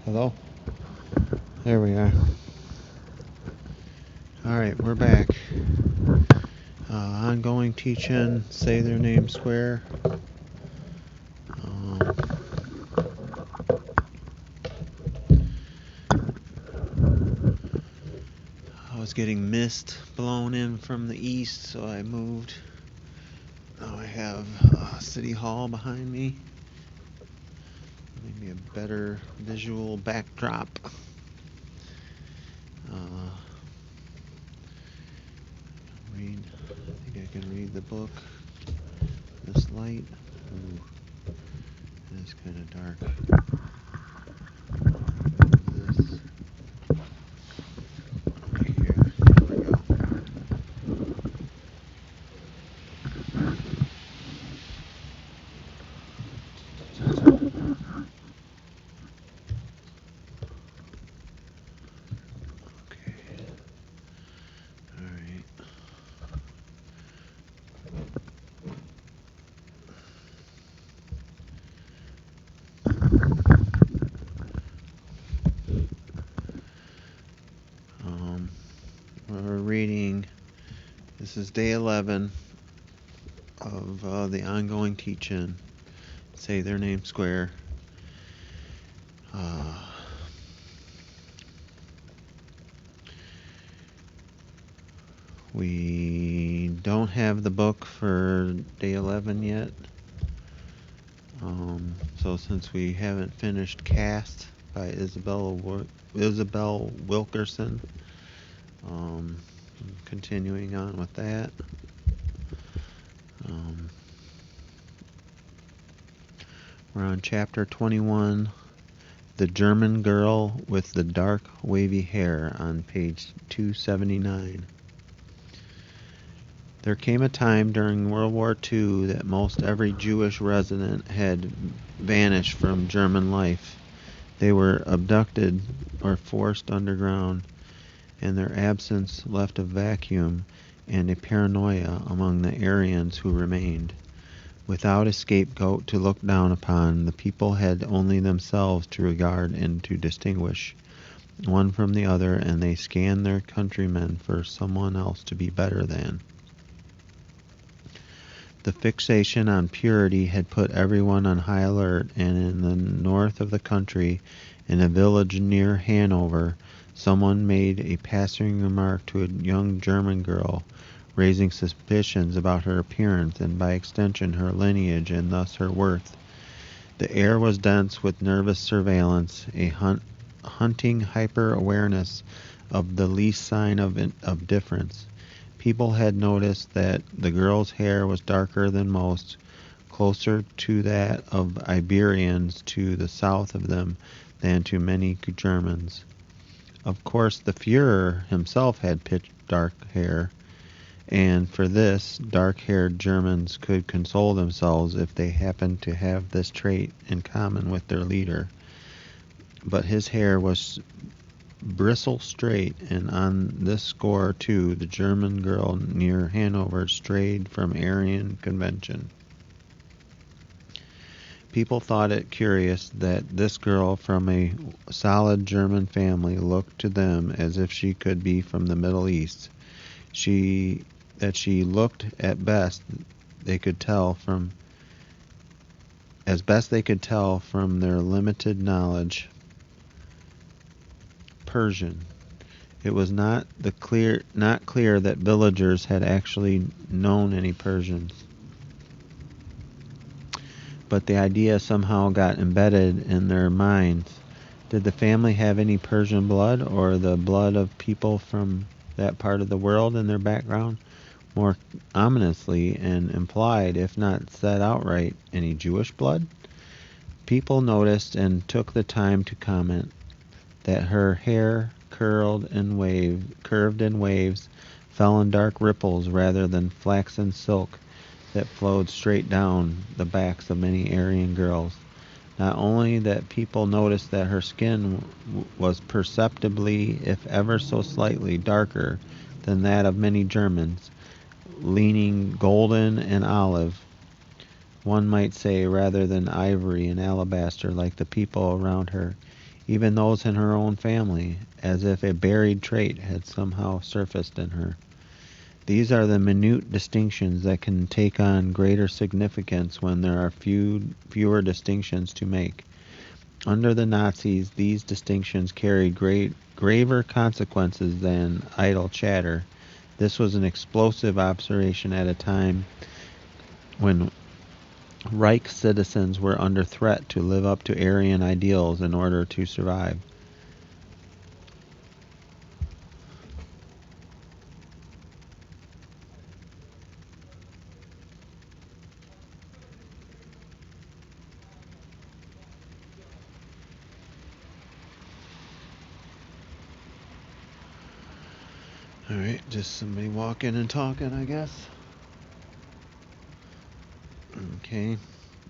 Hello? There we are. Alright, we're back. Ongoing teaching, say their name square. I was getting mist blown in from the east, so I moved. Now I have City Hall behind me. Maybe a better visual backdrop. I think I can read the book. This light. Ooh, it's kind of dark. This. Right here. There we go. Okay. Alright. We're reading, this is day 11 of the ongoing teaching, say their name square. We don't have the book for day 11 yet. So since we haven't finished Cast by Isabel Wilkerson, continuing on with that. We're on chapter 21, The German Girl with the Dark Wavy Hair, on page 279. There came a time during World War II that most every Jewish resident had vanished from German life. They were abducted or forced underground, and their absence left a vacuum and a paranoia among the Aryans who remained. Without a scapegoat to look down upon, the people had only themselves to regard and to distinguish one from the other, and they scanned their countrymen for someone else to be better than. The fixation on purity had put everyone on high alert, and in the north of the country, in a village near Hanover, someone made a passing remark to a young German girl, raising suspicions about her appearance and by extension her lineage and thus her worth. The air was dense with nervous surveillance, a hunting hyper-awareness of the least sign of difference. People had noticed that the girl's hair was darker than most, closer to that of Iberians to the south of them than to many Germans. Of course, the Führer himself had pitch dark hair, and for this, dark-haired Germans could console themselves if they happened to have this trait in common with their leader. But his hair was bristle straight, and on this score too the German girl near Hanover strayed from Aryan convention. People thought it curious that this girl from a solid German family looked to them as if she could be from the Middle East. She looked as best they could tell from their limited knowledge Persian. It was not clear that villagers had actually known any Persians. But the idea somehow got embedded in their minds. Did the family have any Persian blood, or the blood of people from that part of the world in their background? More ominously, and implied, if not said outright, any Jewish blood? People noticed and took the time to comment that her hair curved in waves, fell in dark ripples rather than flaxen silk that flowed straight down the backs of many Aryan girls. Not only that people noticed that her skin was perceptibly, if ever so slightly, darker than that of many Germans, leaning golden and olive, one might say, rather than ivory and alabaster like the people around her. even those in her own family, as if a buried trait had somehow surfaced in her. These are the minute distinctions that can take on greater significance when there are fewer distinctions to make. Under the Nazis, these distinctions carried graver consequences than idle chatter. This was an explosive observation at a time when Reich citizens were under threat to live up to Aryan ideals in order to survive. Alright, just somebody walking and talking, I guess. Okay,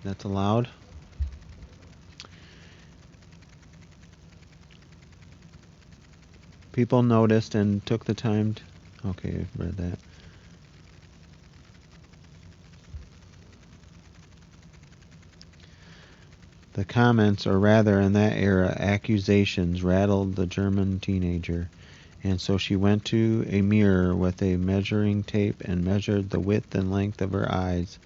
that's allowed. People noticed and took the time to... Okay, I've read that. The comments, or rather in that era, accusations, rattled the German teenager, and so she went to a mirror with a measuring tape and measured the width and length of her eyes,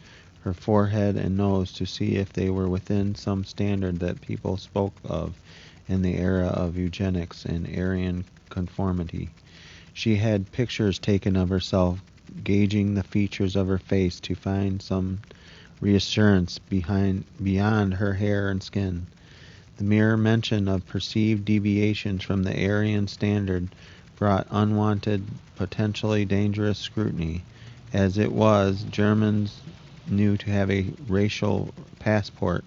her forehead and nose to see if they were within some standard that people spoke of in the era of eugenics and Aryan conformity. She had pictures taken of herself, gauging the features of her face to find some reassurance beyond her hair and skin. The mere mention of perceived deviations from the Aryan standard brought unwanted, potentially dangerous scrutiny. As it was, Germans knew to have a racial passport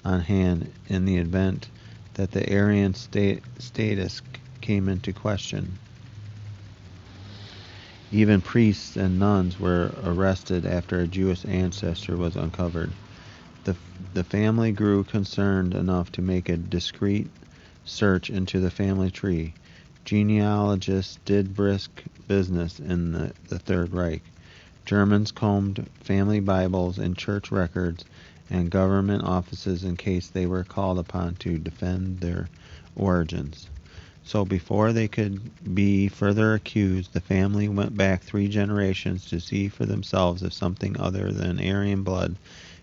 on hand in the event that the Aryan status came into question. Even priests and nuns were arrested after a Jewish ancestor was uncovered. The family grew concerned enough to make a discreet search into the family tree. Genealogists did brisk business in the Third Reich. Germans combed family Bibles and church records and government offices in case they were called upon to defend their origins. So before they could be further accused, the family went back 3 generations to see for themselves if something other than Aryan blood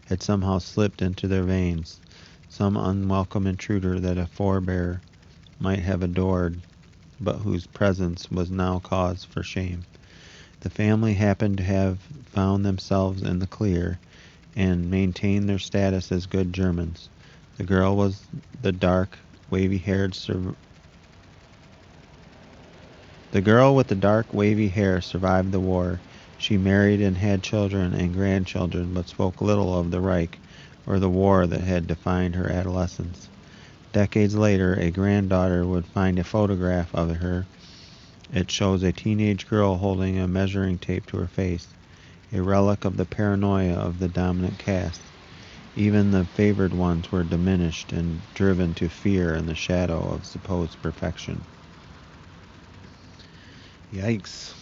had somehow slipped into their veins, some unwelcome intruder that a forebear might have adored, but whose presence was now cause for shame. The family happened to have found themselves in the clear and maintained their status as good Germans. The girl was the dark, wavy-haired The girl with the dark, wavy hair survived the war. She married and had children and grandchildren, but spoke little of the Reich or the war that had defined her adolescence. Decades later, a granddaughter would find a photograph of her. It shows a teenage girl holding a measuring tape to her face, a relic of the paranoia of the dominant caste. Even the favored ones were diminished and driven to fear in the shadow of supposed perfection. Yikes.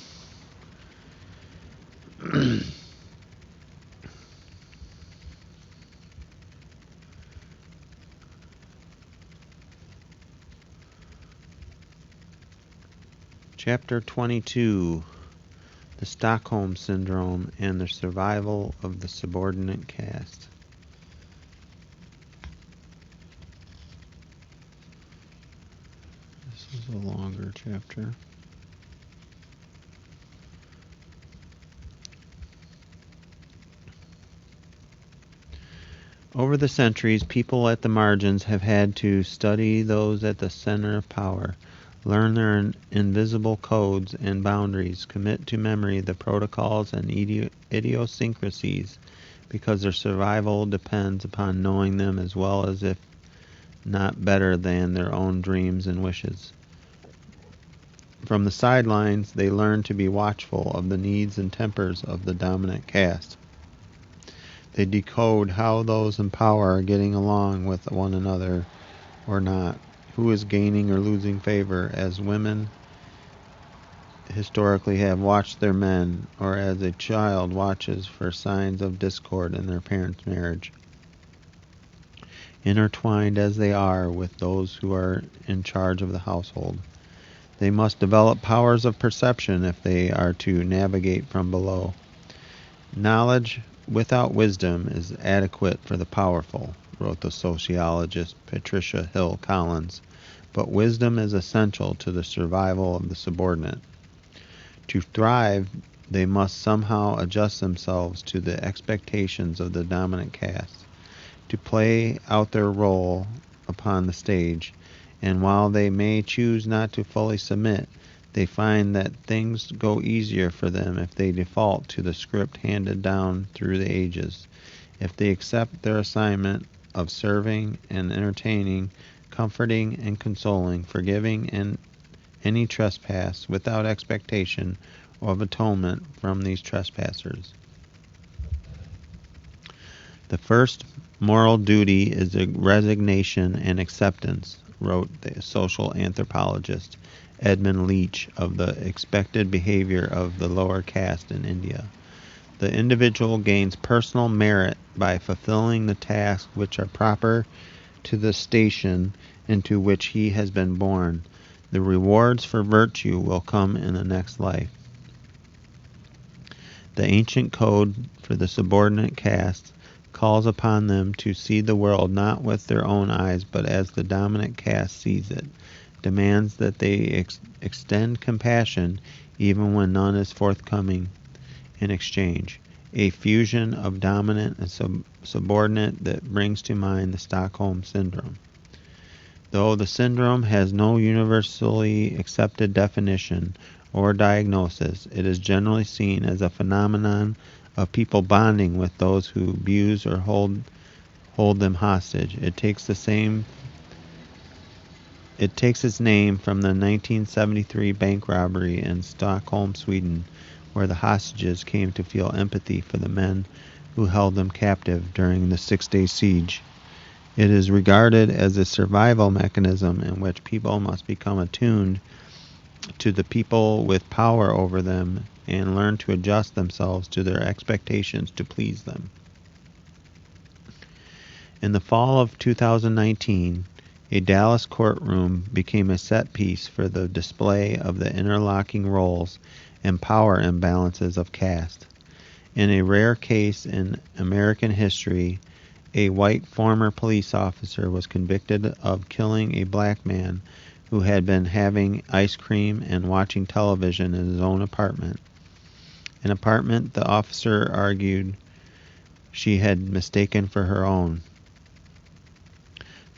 Chapter 22, the Stockholm Syndrome and the Survival of the Subordinate Caste. This is a longer chapter. Over the centuries, people at the margins have had to study those at the center of power, learn their invisible codes and boundaries, commit to memory the protocols and idiosyncrasies, because their survival depends upon knowing them as well as if not better than their own dreams and wishes. From the sidelines, they learn to be watchful of the needs and tempers of the dominant caste. They decode how those in power are getting along with one another or not, who is gaining or losing favor, as women historically have watched their men, or as a child watches for signs of discord in their parents' marriage. intertwined as they are with those who are in charge of the household. They must develop powers of perception if they are to navigate from below. Knowledge without wisdom is adequate for the powerful, wrote the sociologist Patricia Hill Collins, but wisdom is essential to the survival of the subordinate. To thrive, they must somehow adjust themselves to the expectations of the dominant caste, to play out their role upon the stage, and while they may choose not to fully submit, they find that things go easier for them if they default to the script handed down through the ages, if they accept their assignment of serving and entertaining, comforting and consoling, forgiving and any trespass without expectation of atonement from these trespassers. The first moral duty is a resignation and acceptance, wrote the social anthropologist Edmund Leach of the expected behavior of the lower caste in India. The individual gains personal merit by fulfilling the tasks which are proper to the station into which he has been born. The rewards for virtue will come in the next life. The ancient code for the subordinate caste calls upon them to see the world not with their own eyes but as the dominant caste sees it, demands that they extend compassion even when none is forthcoming in exchange, a fusion of dominant and subordinate that brings to mind the Stockholm Syndrome. Though the syndrome has no universally accepted definition or diagnosis, it is generally seen as a phenomenon of people bonding with those who abuse or hold them hostage. It takes its name from the 1973 bank robbery in Stockholm, Sweden, where the hostages came to feel empathy for the men who held them captive during the 6-day siege. It is regarded as a survival mechanism in which people must become attuned to the people with power over them and learn to adjust themselves to their expectations to please them. In the fall of 2019, a Dallas courtroom became a set piece for the display of the interlocking roles and power imbalances of caste. In a rare case in American history, a white former police officer was convicted of killing a black man who had been having ice cream and watching television in his own apartment. An apartment the officer argued she had mistaken for her own.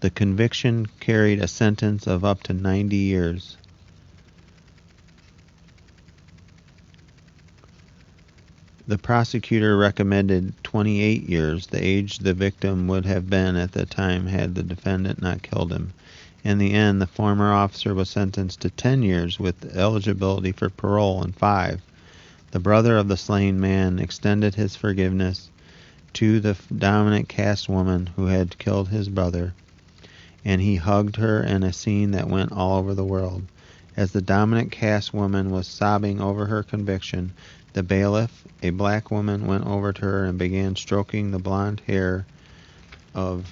The conviction carried a sentence of up to 90 years. The prosecutor recommended 28 years, the age the victim would have been at the time had the defendant not killed him. In the end, the former officer was sentenced to 10 years with eligibility for parole in 5. The brother of the slain man extended his forgiveness to the dominant caste woman who had killed his brother, and he hugged her in a scene that went all over the world. As the dominant caste woman was sobbing over her conviction, the bailiff, a black woman, went over to her and began stroking the blonde hair of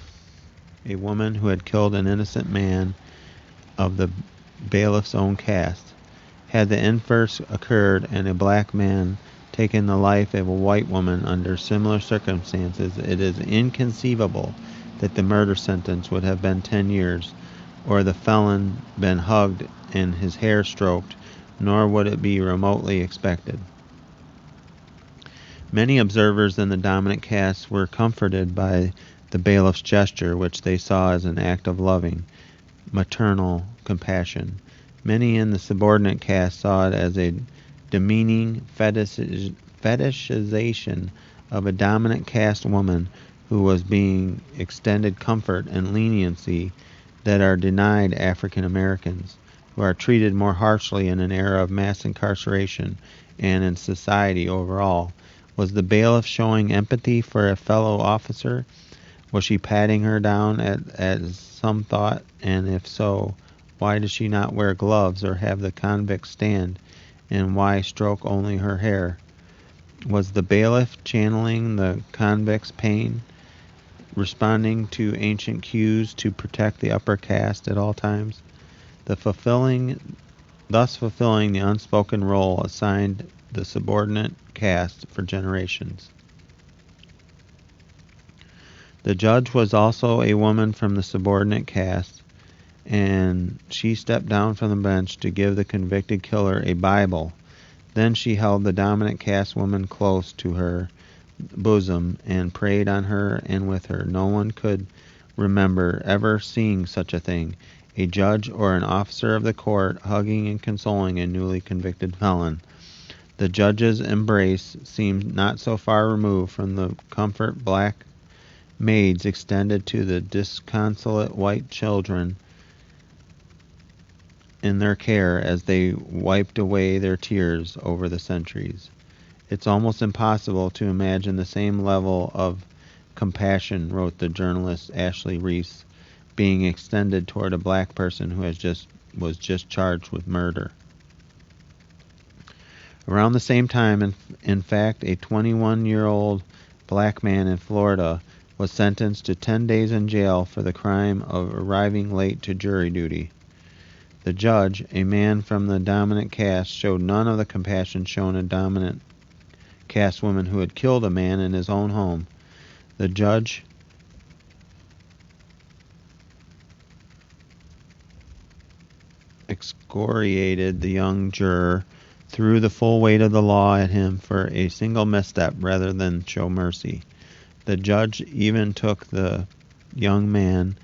a woman who had killed an innocent man of the bailiff's own caste. Had the inverse occurred and a black man taken the life of a white woman under similar circumstances, it is inconceivable that the murder sentence would have been 10 years, or the felon been hugged and his hair stroked, nor would it be remotely expected. Many observers in the dominant caste were comforted by the bailiff's gesture, which they saw as an act of loving, maternal compassion. Many in the subordinate caste saw it as a demeaning fetishization of a dominant caste woman who was being extended comfort and leniency that are denied African Americans, who are treated more harshly in an era of mass incarceration and in society overall. Was the bailiff showing empathy for a fellow officer? Was she patting her down as some thought? And if so, why does she not wear gloves or have the convict stand? And why stroke only her hair? Was the bailiff channeling the convict's pain? responding to ancient cues to protect the upper caste at all times, thus fulfilling the unspoken role assigned the subordinate caste for generations. The judge was also a woman from the subordinate caste, and she stepped down from the bench to give the convicted killer a Bible. Then she held the dominant caste woman close to her bosom and prayed on her and with her. No one could remember ever seeing such a thing, a judge or an officer of the court hugging and consoling a newly convicted felon. The judge's embrace seemed not so far removed from the comfort black maids extended to the disconsolate white children in their care as they wiped away their tears over the centuries. It's almost impossible to imagine the same level of compassion, wrote the journalist Ashley Reese, being extended toward a black person who was just charged with murder. Around the same time, in fact, a 21-year-old black man in Florida was sentenced to 10 days in jail for the crime of arriving late to jury duty. The judge, a man from the dominant caste, showed none of the compassion shown a dominant caste woman who had killed a man in his own home. The judge excoriated the young juror, threw the full weight of the law at him for a single misstep rather than show mercy. The judge even took the young man,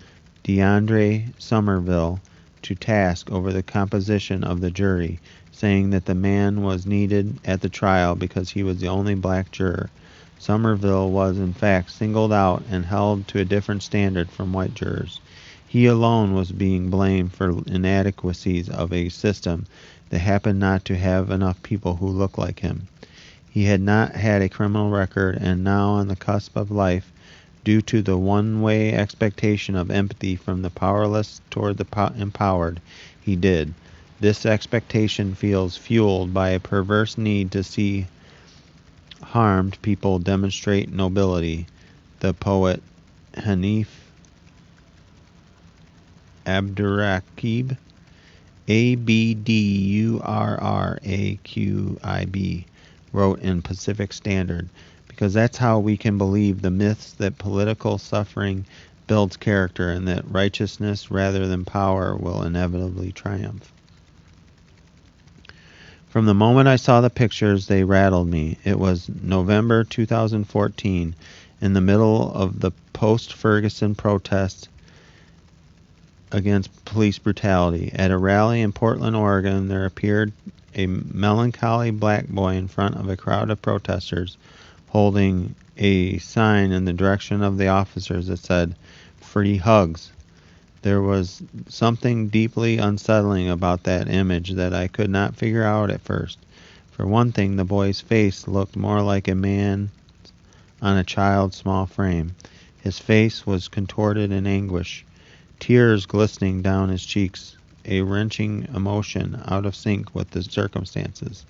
DeAndre Somerville, to task over the composition of the jury, saying that the man was needed at the trial because he was the only black juror. Somerville was in fact singled out and held to a different standard from white jurors. He alone was being blamed for inadequacies of a system that happened not to have enough people who looked like him. He had not had a criminal record, and now on the cusp of life, due to the one-way expectation of empathy from the powerless toward the empowered, he did. This expectation feels fueled by a perverse need to see harmed people demonstrate nobility. The poet Hanif Abdurraqib, Abdurraqib, wrote in Pacific Standard, because that's how we can believe the myths that political suffering builds character and that righteousness rather than power will inevitably triumph. From the moment I saw the pictures, they rattled me. It was November 2014, in the middle of the post-Ferguson protests against police brutality. At a rally in Portland, Oregon, there appeared a melancholy black boy in front of a crowd of protesters holding a sign in the direction of the officers that said, "Free hugs." There was something deeply unsettling about that image that I could not figure out at first. For one thing, the boy's face looked more like a man on a child's small frame. His face was contorted in anguish, tears glistening down his cheeks, a wrenching emotion out of sync with the circumstances.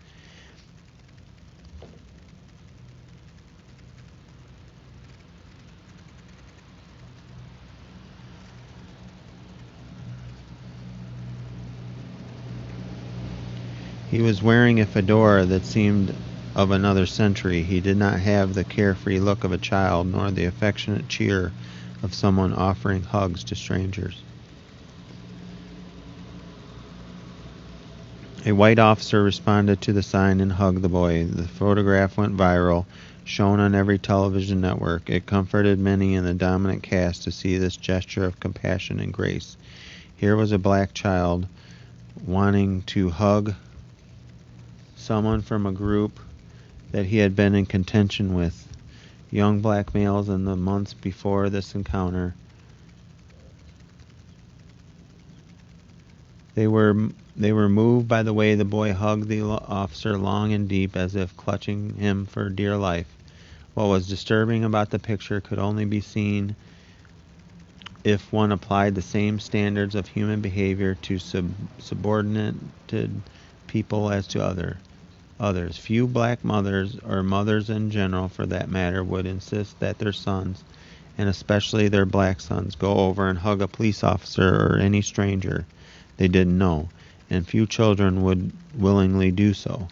He was wearing a fedora that seemed of another century. He did not have the carefree look of a child, nor the affectionate cheer of someone offering hugs to strangers. A white officer responded to the sign and hugged the boy. The photograph went viral, shown on every television network. It comforted many in the dominant caste to see this gesture of compassion and grace. Here was a black child wanting to hug someone from a group that he had been in contention with. Young black males in the months before this encounter, they were moved by the way the boy hugged the officer long and deep, as if clutching him for dear life. What was disturbing about the picture could only be seen if one applied the same standards of human behavior to subordinated people as to others. Few black mothers, or mothers in general for that matter, would insist that their sons and especially their black sons, go over and hug a police officer or any stranger they didn't know, and few children would willingly do so.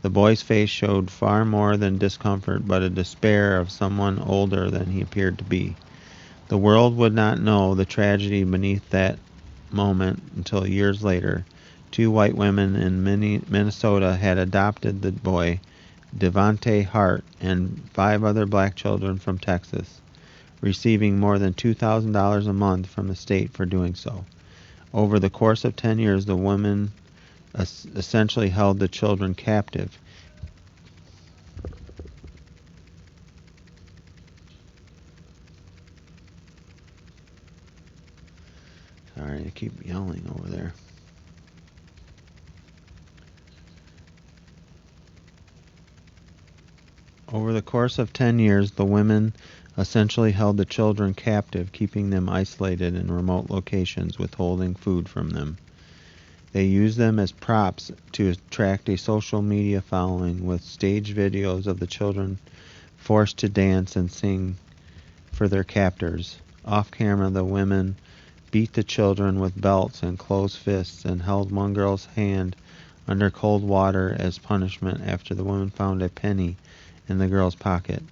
The boy's face showed far more than discomfort, but a despair of someone older than he appeared to be. The world would not know the tragedy beneath that moment until years later. Two white women in Minnesota had adopted the boy, Devontae Hart, and 5 other black children from Texas, receiving more than $2,000 a month from the state for doing so. Over the course of 10 years, the women essentially held the children captive. Sorry, I keep yelling over there. Over the course of 10 years, the women essentially held the children captive, keeping them isolated in remote locations, withholding food from them. They used them as props to attract a social media following with staged videos of the children forced to dance and sing for their captors. Off camera, the women beat the children with belts and closed fists and held one girl's hand under cold water as punishment after the woman found a penny in the girl's pocket.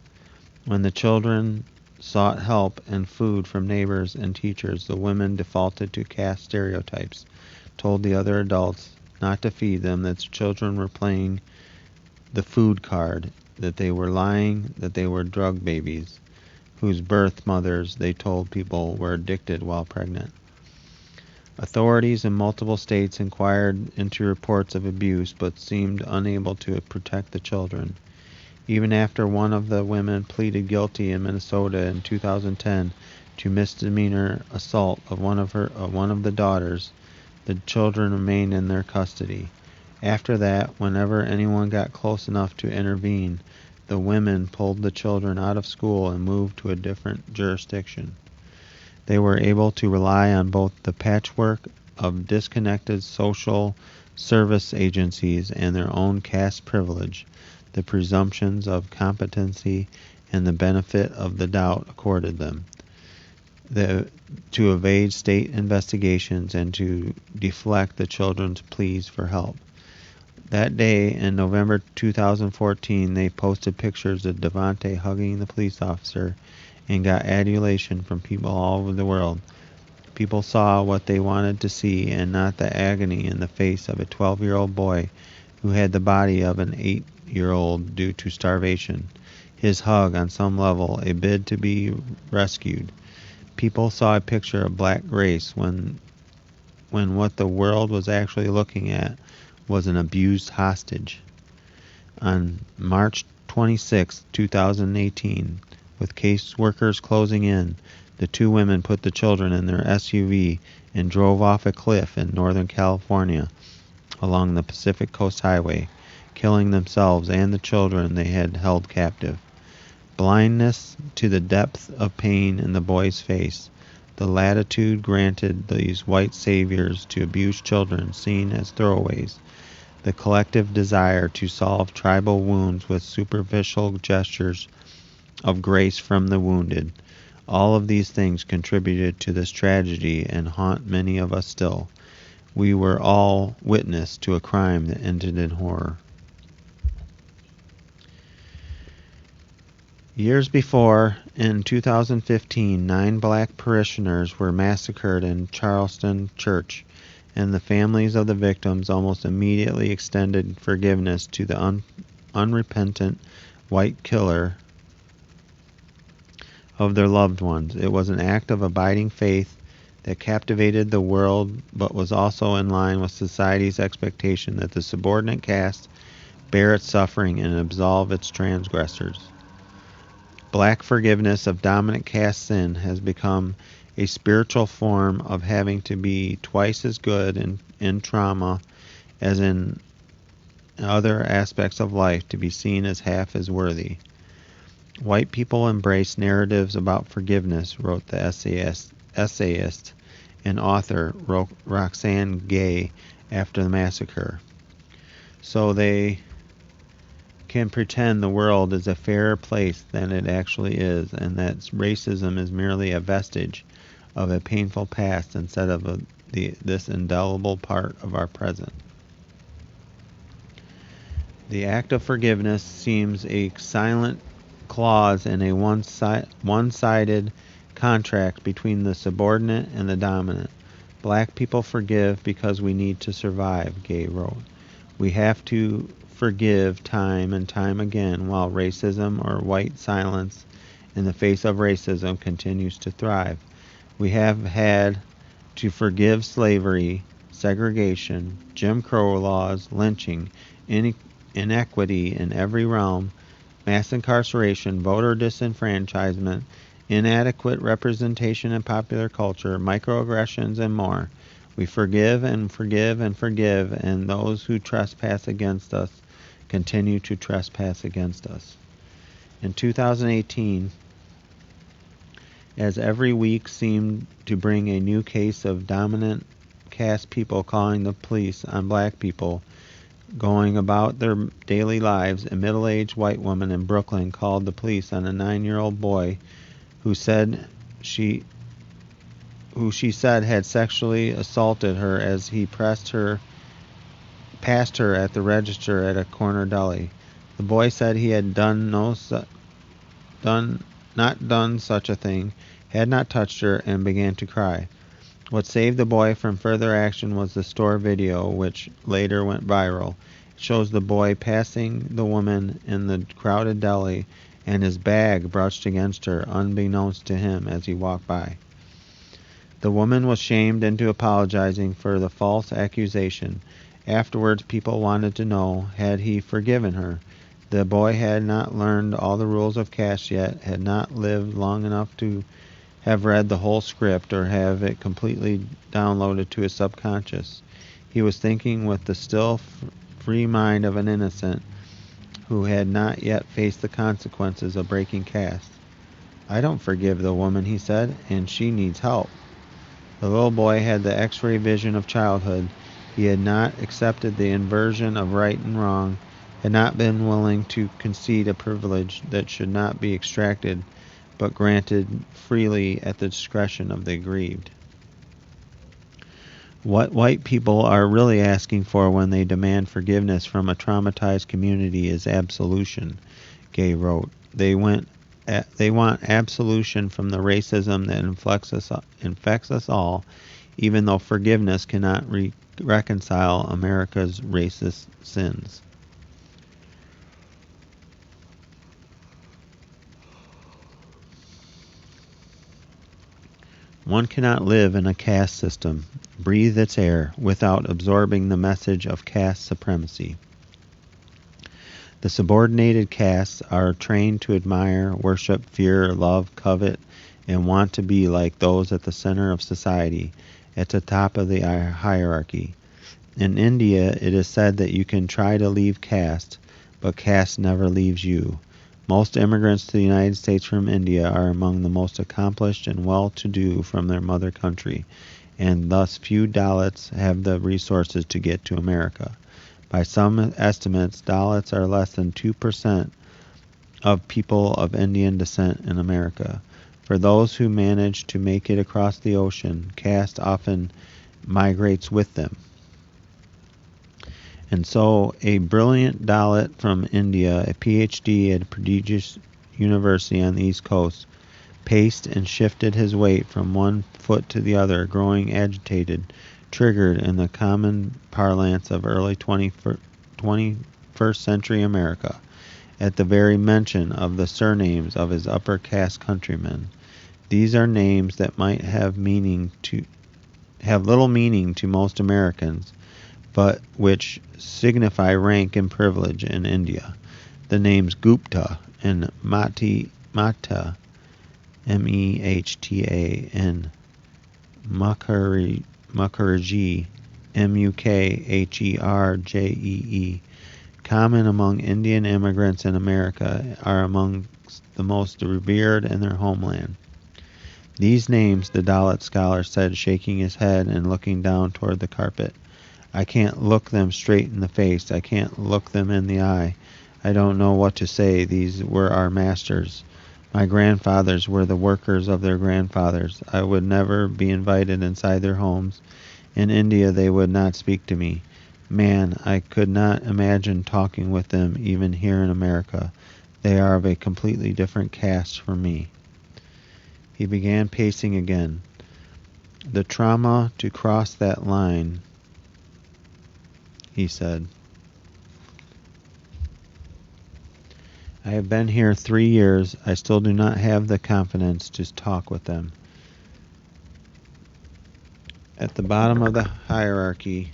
When the children sought help and food from neighbors and teachers, the women defaulted to caste stereotypes, told the other adults not to feed them, that the children were playing the food card, that they were lying, that they were drug babies, whose birth mothers, they told people, were addicted while pregnant. Authorities in multiple states inquired into reports of abuse but seemed unable to protect the children. Even after one of the women pleaded guilty in Minnesota in 2010 to misdemeanor assault of one of the daughters, the children remained in their custody. After that, whenever anyone got close enough to intervene, the women pulled the children out of school and moved to a different jurisdiction. They were able to rely on both the patchwork of disconnected social service agencies and their own caste privilege, the presumptions of competency, and the benefit of the doubt accorded them, to evade state investigations and to deflect the children's pleas for help. That day, in November 2014, they posted pictures of Devontae hugging the police officer and got adulation from people all over the world. People saw what they wanted to see and not the agony in the face of a 12-year-old boy who had the body of an 8-year-old due to starvation. His hug, on some level, a bid to be rescued. People saw a picture of black race when what the world was actually looking at was an abused hostage. On March 26, 2018, with caseworkers closing in, the two women put the children in their SUV and drove off a cliff in Northern California along the Pacific Coast Highway, killing themselves and the children they had held captive. Blindness to the depth of pain in the boy's face, the latitude granted these white saviors to abuse children seen as throwaways, the collective desire to solve tribal wounds with superficial gestures of grace from the wounded. All of these things contributed to this tragedy and haunt many of us still. We were all witness to a crime that ended in horror. Years before, in 2015, 9 black parishioners were massacred in Charleston Church, and the families of the victims almost immediately extended forgiveness to the unrepentant white killer of their loved ones. It was an act of abiding faith that captivated the world, but was also in line with society's expectation that the subordinate caste bear its suffering and absolve its transgressors. Black forgiveness of dominant caste sin has become a spiritual form of having to be twice as good in trauma as in other aspects of life to be seen as half as worthy. White people embrace narratives about forgiveness, wrote the essayist and author Roxane Gay after the massacre. So they can pretend the world is a fairer place than it actually is, and that racism is merely a vestige of a painful past instead of this indelible part of our present. The act of forgiveness seems a silent clause in a one-sided contract between the subordinate and the dominant. Black people forgive because we need to survive, Gay wrote. We have to forgive time and time again while racism or white silence in the face of racism continues to thrive. We have had to forgive slavery, segregation, Jim Crow laws, lynching, inequity in every realm, mass incarceration, voter disenfranchisement, inadequate representation in popular culture, microaggressions, and more. We forgive and forgive and forgive, and those who trespass against us continue to trespass against us. In 2018, as every week seemed to bring a new case of dominant caste people calling the police on black people going about their daily lives, a middle-aged white woman in Brooklyn called the police on a 9-year-old boy who she said had sexually assaulted her as he past her at the register at a corner deli. The boy said he had not done such a thing, had not touched her, and began to cry. What saved the boy from further action was the store video, which later went viral. It shows the boy passing the woman in the crowded deli, and his bag brushed against her, unbeknownst to him, as he walked by. The woman was shamed into apologizing for the false accusation. Afterwards, people wanted to know, had he forgiven her? The boy had not learned all the rules of caste yet, had not lived long enough to have read the whole script or have it completely downloaded to his subconscious. He was thinking with the still free mind of an innocent who had not yet faced the consequences of breaking caste. I don't forgive the woman, he said, and she needs help. The little boy had the X-ray vision of childhood. He had not accepted the inversion of right and wrong, had not been willing to concede a privilege that should not be extracted but granted freely at the discretion of the aggrieved. What white people are really asking for when they demand forgiveness from a traumatized community is absolution, Gay wrote. They want absolution from the racism that infects us all, even though forgiveness cannot reconcile America's racist sins. One cannot live in a caste system, breathe its air, without absorbing the message of caste supremacy. The subordinated castes are trained to admire, worship, fear, love, covet, and want to be like those at the center of society, at the top of the hierarchy. In India, it is said that you can try to leave caste, but caste never leaves you. Most immigrants to the United States from India are among the most accomplished and well-to-do from their mother country, and thus few Dalits have the resources to get to America. By some estimates, Dalits are less than 2% of people of Indian descent in America. For those who manage to make it across the ocean, caste often migrates with them. And so a brilliant Dalit from India, a PhD at a prestigious university on the East Coast, paced and shifted his weight from one foot to the other, growing agitated, triggered in the common parlance of early 21st century America, at the very mention of the surnames of his upper caste countrymen. These are names that might have little meaning to most Americans, but which signify rank and privilege in India. The names Gupta and Mehta, Mehta, and Mukherjee, Mukherjee, common among Indian immigrants in America, are among the most revered in their homeland. These names, the Dalit scholar said, shaking his head and looking down toward the carpet. I can't look them straight in the face. I can't look them in the eye. I don't know what to say. These were our masters. My grandfathers were the workers of their grandfathers. I would never be invited inside their homes. In India they would not speak to me. Man, I could not imagine talking with them even here in America. They are of a completely different caste from me. He began pacing again. The trauma to cross that line, he said. I have been here 3 years. I still do not have the confidence to talk with them. At the bottom of the hierarchy,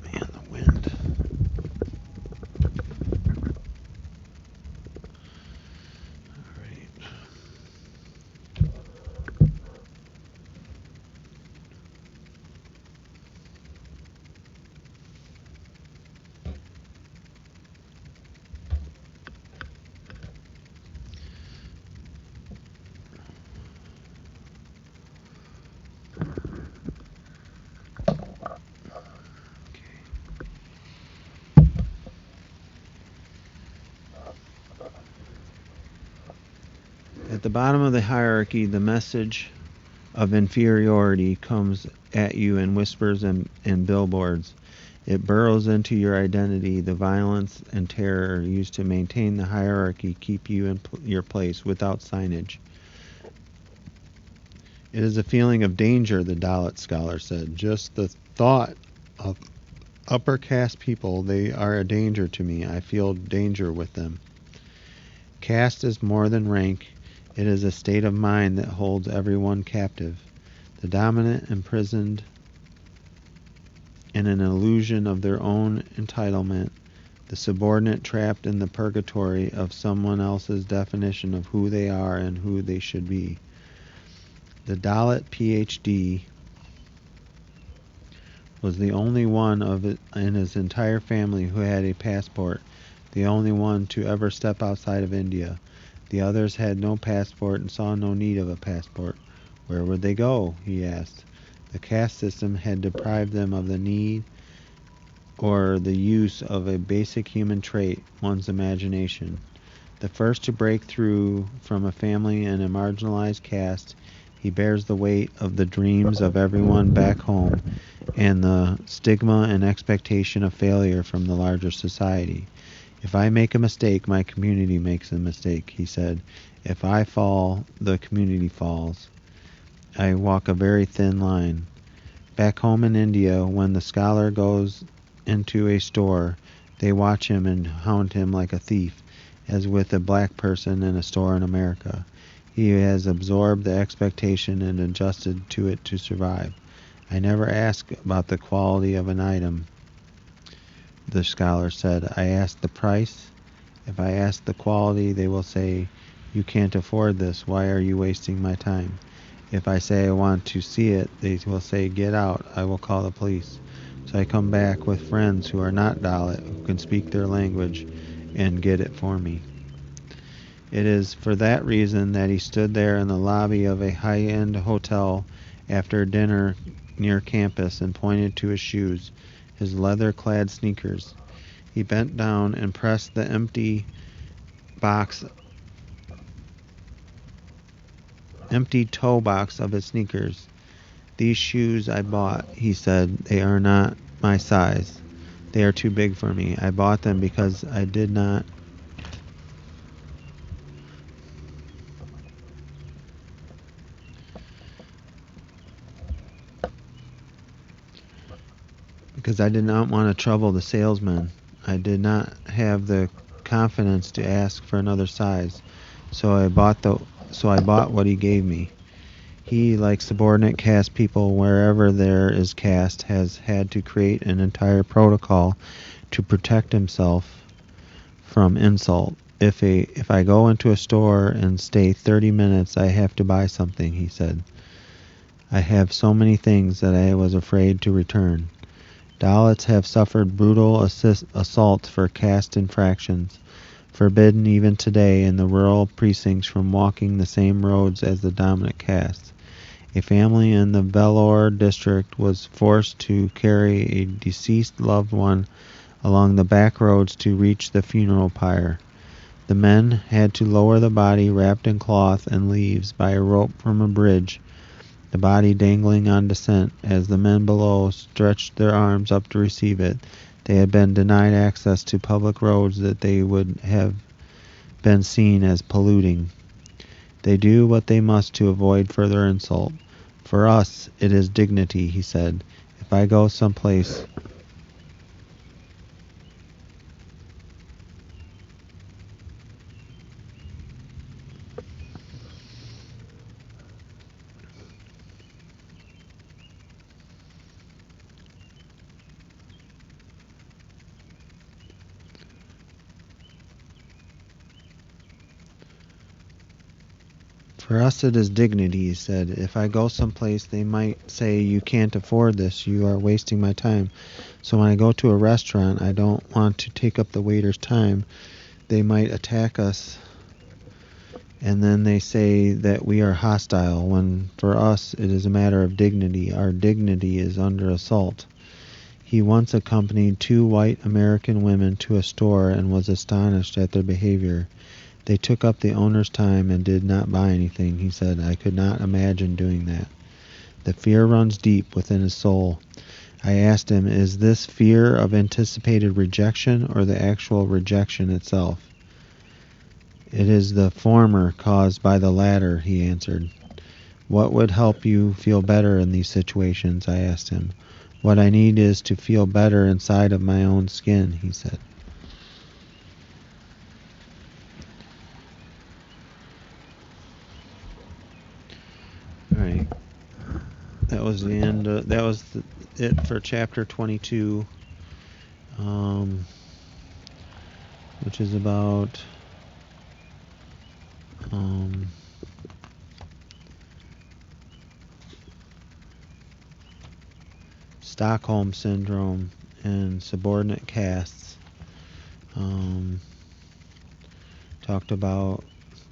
man, the wind. All right. At the bottom of the hierarchy, the message of inferiority comes at you in whispers and billboards. It burrows into your identity. The violence and terror used to maintain the hierarchy keep you in your place without signage. It is a feeling of danger, the Dalit scholar said. Just the thought of upper caste people, they are a danger to me. I feel danger with them. Caste is more than rank. It is a state of mind that holds everyone captive. The dominant imprisoned in an illusion of their own entitlement. The subordinate trapped in the purgatory of someone else's definition of who they are and who they should be. The Dalit PhD was the only one in his entire family who had a passport, the only one to ever step outside of India. The others had no passport and saw no need of a passport. Where would they go? He asked. The caste system had deprived them of the need or the use of a basic human trait, one's imagination. The first to break through from a family in a marginalized caste, he bears the weight of the dreams of everyone back home and the stigma and expectation of failure from the larger society. If I make a mistake, my community makes a mistake, he said. If I fall, the community falls. I walk a very thin line. Back home in India, when the scholar goes into a store, they watch him and hound him like a thief, as with a black person in a store in America. He has absorbed the expectation and adjusted to it to survive. I never ask about the quality of an item, the scholar said. I ask the price. If I ask the quality, they will say, "You can't afford this. Why are you wasting my time?" If I say I want to see it, they will say, "Get out. I will call the police." So I come back with friends who are not Dalit, who can speak their language and get it for me. It is for that reason that he stood there in the lobby of a high-end hotel after dinner near campus and pointed to his shoes, his leather-clad sneakers. He bent down and pressed the empty toe box of his sneakers. "These shoes I bought," he said. "They are not my size. They are too big for me. I bought them because I did not want to trouble the salesman. I did not have the confidence to ask for another size, so I bought what he gave me." He, like subordinate caste people wherever there is caste, has had to create an entire protocol to protect himself from insult. If I go into a store and stay 30 minutes, I have to buy something, he said. I have so many things that I was afraid to return. Dalits have suffered brutal assaults for caste infractions, forbidden even today in the rural precincts from walking the same roads as the dominant caste. A family in the Vellore district was forced to carry a deceased loved one along the back roads to reach the funeral pyre. The men had to lower the body wrapped in cloth and leaves by a rope from a bridge, the body dangling on descent. As the men below stretched their arms up to receive it, they had been denied access to public roads that they would have been seen as polluting. They do what they must to avoid further insult. For us, it is dignity, he said. If I go someplace For us it is dignity, he said. If I go someplace, they might say, you can't afford this, you are wasting my time. So when I go to a restaurant, I don't want to take up the waiter's time. They might attack us, and then they say that we are hostile, when for us it is a matter of dignity. Our dignity is under assault. He once accompanied 2 white American women to a store and was astonished at their behavior. They took up the owner's time and did not buy anything, he said. I could not imagine doing that. The fear runs deep within his soul. I asked him, is this fear of anticipated rejection or the actual rejection itself? It is the former caused by the latter, he answered. What would help you feel better in these situations? I asked him. What I need is to feel better inside of my own skin, he said. All right. That was the end. That was it for chapter 22, which is about Stockholm Syndrome and subordinate castes. Talked about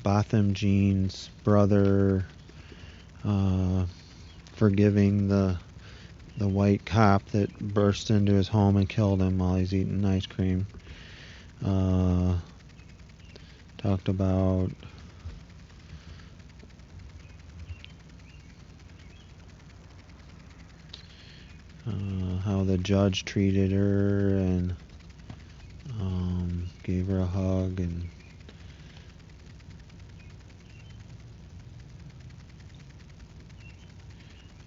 Botham Jean's brother forgiving the white cop that burst into his home and killed him while he's eating ice cream. Talked about how the judge treated her and gave her a hug, and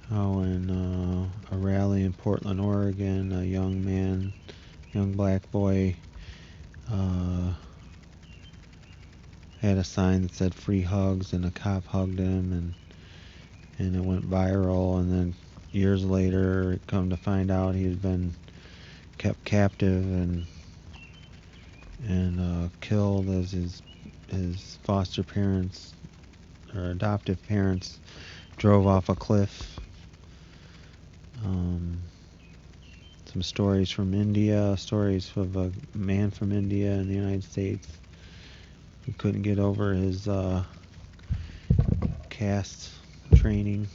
how in a rally in Portland, Oregon, a young black boy, had a sign that said free hugs, and a cop hugged him, and it went viral, and then years later it come to find out he had been kept captive and killed as his foster parents or adoptive parents drove off a cliff. Some stories from India, stories of a man from India in the United States who couldn't get over his caste training.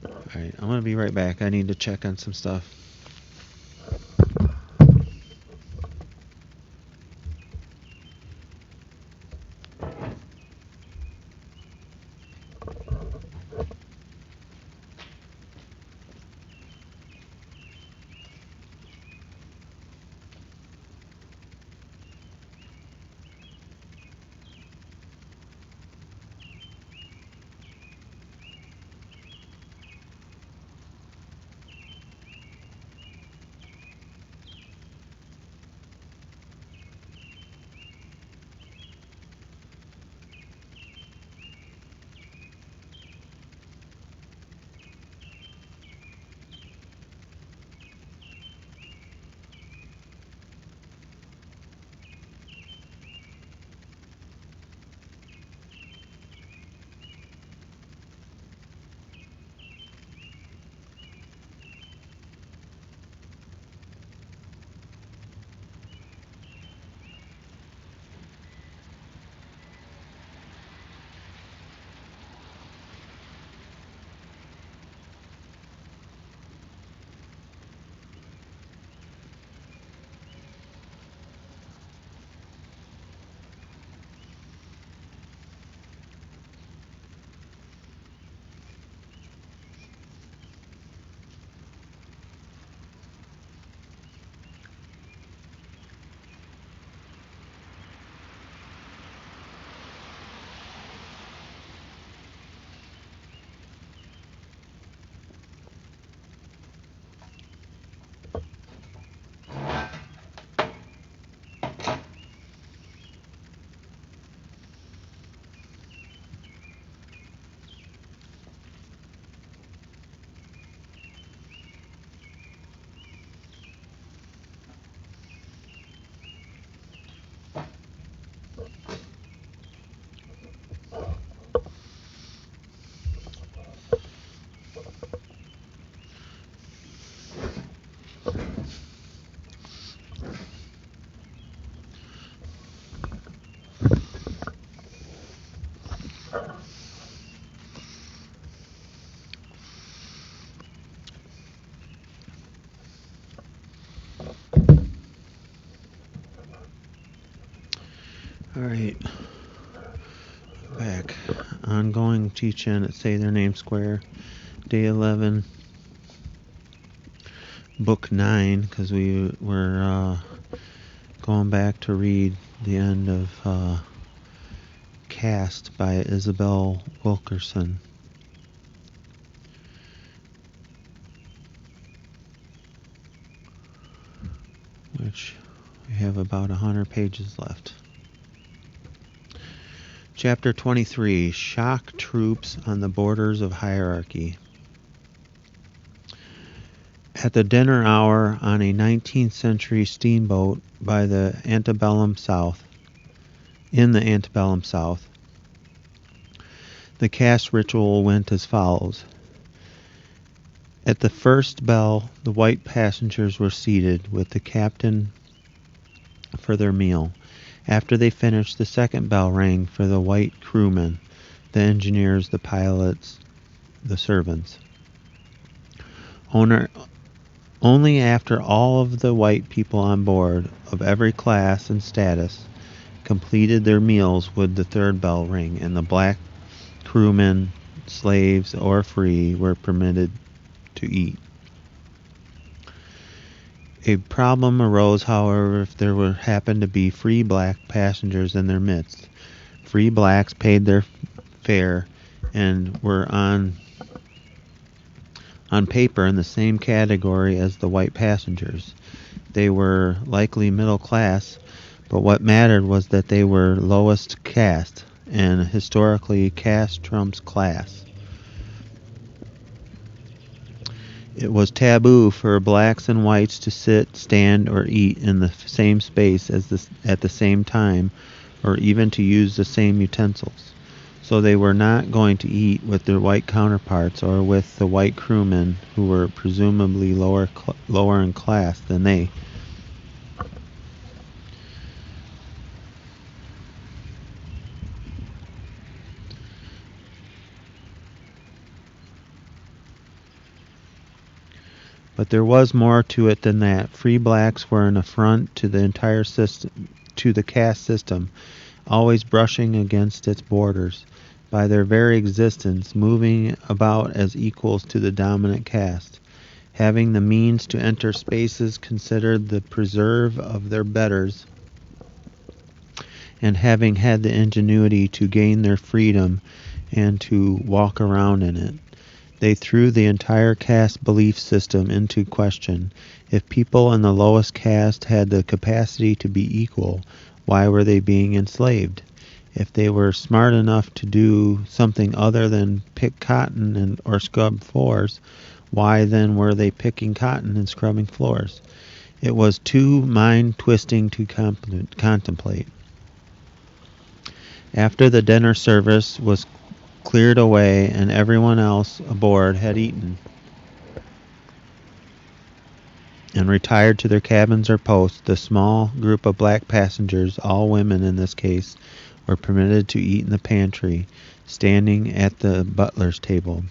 Alright, I'm going to be right back. I need to check on some stuff. Alright, back. Ongoing teaching at Say Their Name Square. Day 11, Book 9, because we were going back to read the end of Cast by Isabel Wilkerson. Which we have about 100 pages left. Chapter 23, Shock Troops on the Borders of Hierarchy. At the dinner hour on a 19th century steamboat by the antebellum South, in the antebellum South, the caste ritual went as follows. At the first bell, the white passengers were seated with the captain for their meal. After they finished, the second bell rang for the white crewmen, the engineers, the pilots, the servants. Only after all of the white people on board, of every class and status, completed their meals would the third bell ring, and the black crewmen, slaves or free, were permitted to eat. A problem arose, however, if there happened to be free black passengers in their midst. Free blacks paid their fare and were on paper in the same category as the white passengers. They were likely middle class, but what mattered was that they were lowest caste, and historically caste trumps class. It was taboo for blacks and whites to sit, stand, or eat in the same space at the same time, or even to use the same utensils. So they were not going to eat with their white counterparts or with the white crewmen who were presumably lower in class than they. But there was more to it than that. Free blacks were an affront to the entire system, to the caste system, always brushing against its borders, by their very existence, moving about as equals to the dominant caste, having the means to enter spaces considered the preserve of their betters, and having had the ingenuity to gain their freedom and to walk around in it. They threw the entire caste belief system into question. If people in the lowest caste had the capacity to be equal, why were they being enslaved? If they were smart enough to do something other than pick cotton or scrub floors, why then were they picking cotton and scrubbing floors? It was too mind-twisting to contemplate. After the dinner service was cleared away and everyone else aboard had eaten and retired to their cabins or posts, the small group of black passengers, all women in this case, were permitted to eat in the pantry, standing at the butler's table.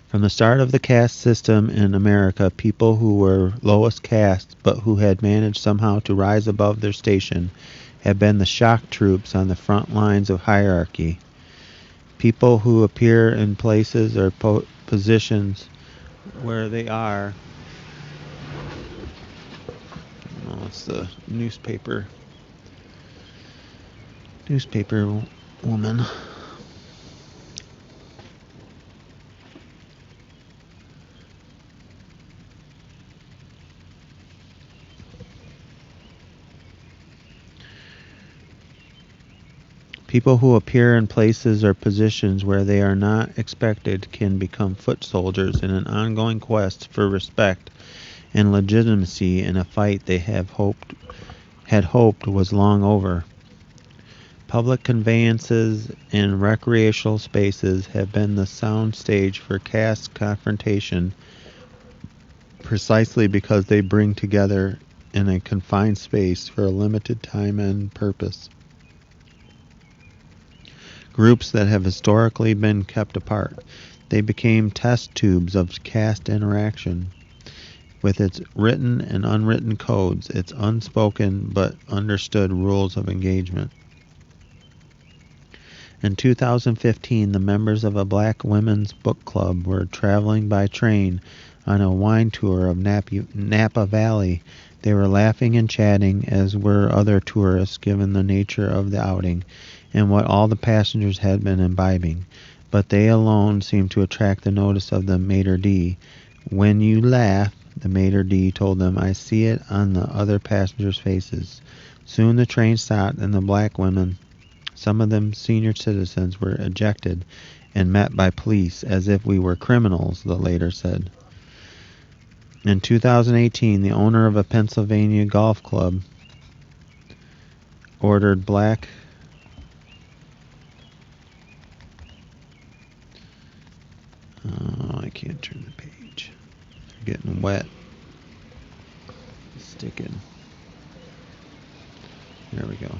From the start of the caste system in America, people who were lowest caste but who had managed somehow to rise above their station have been the shock troops on the front lines of hierarchy. People who appear in places or positions where they are. Oh, it's the newspaper woman. People who appear in places or positions where they are not expected can become foot soldiers in an ongoing quest for respect and legitimacy in a fight they had hoped was long over. Public conveyances and recreational spaces have been the sound stage for caste confrontation precisely because they bring together in a confined space for a limited time and purpose groups that have historically been kept apart. They became test tubes of caste interaction. with its written and unwritten codes, its unspoken but understood rules of engagement. In 2015, the members of a black women's book club were traveling by train on a wine tour of Napa Valley. They were laughing and chatting, as were other tourists, given the nature of the outing and what all the passengers had been imbibing. But they alone seemed to attract the notice of the maitre d'. "When you laugh," the maitre d' told them, "I see it on the other passengers' faces." Soon the train stopped, and the black women, some of them senior citizens, were ejected and met by police as if we were criminals, the latter said. In 2018, the owner of a Pennsylvania golf club ordered black I can't turn the page. They're getting wet. Sticking. There we go.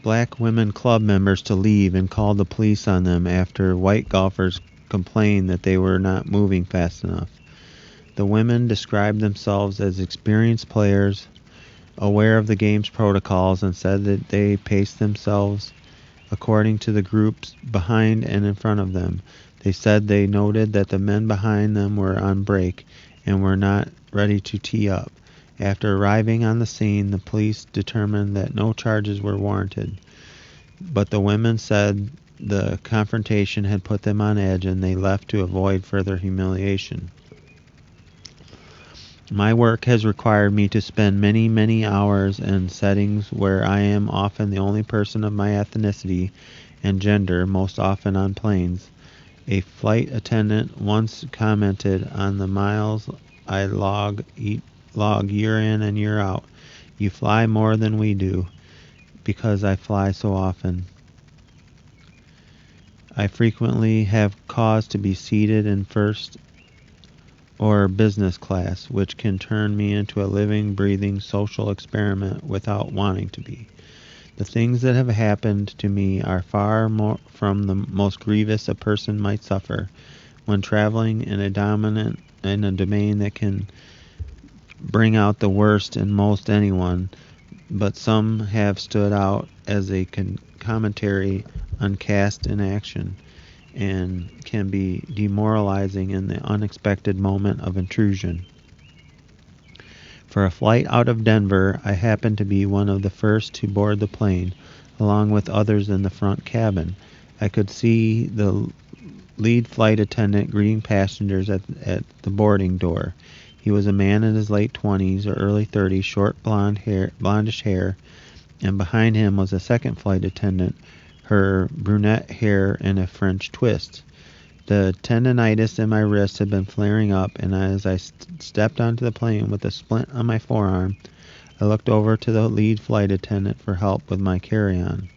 Black women club members to leave and called the police on them after white golfers complained that they were not moving fast enough. The women described themselves as experienced players, aware of the game's protocols, and said that they paced themselves according to the groups behind and in front of them. They said they noted that the men behind them were on break and were not ready to tee up. After arriving on the scene, the police determined that no charges were warranted. But the women said the confrontation had put them on edge and they left to avoid further humiliation. My work has required me to spend many, many hours in settings where I am often the only person of my ethnicity and gender, most often on planes. A flight attendant once commented on the miles I log year in and year out. "You fly more than we do," because I fly so often. I frequently have cause to be seated in first or business class, which can turn me into a living, breathing social experiment without wanting to be. The things that have happened to me are far more from the most grievous a person might suffer when traveling in a domain that can bring out the worst in most anyone, but some have stood out as a commentary on caste in action and can be demoralizing in the unexpected moment of intrusion. For a flight out of Denver, I happened to be one of the first to board the plane, along with others in the front cabin. I could see the lead flight attendant greeting passengers at the boarding door. He was a man in his late 20s or early 30s, short blondish hair, and behind him was a second flight attendant, her brunette hair in a French twist. The tendonitis in my wrist had been flaring up, and as I stepped onto the plane with a splint on my forearm, I looked over to the lead flight attendant for help with my carry-on.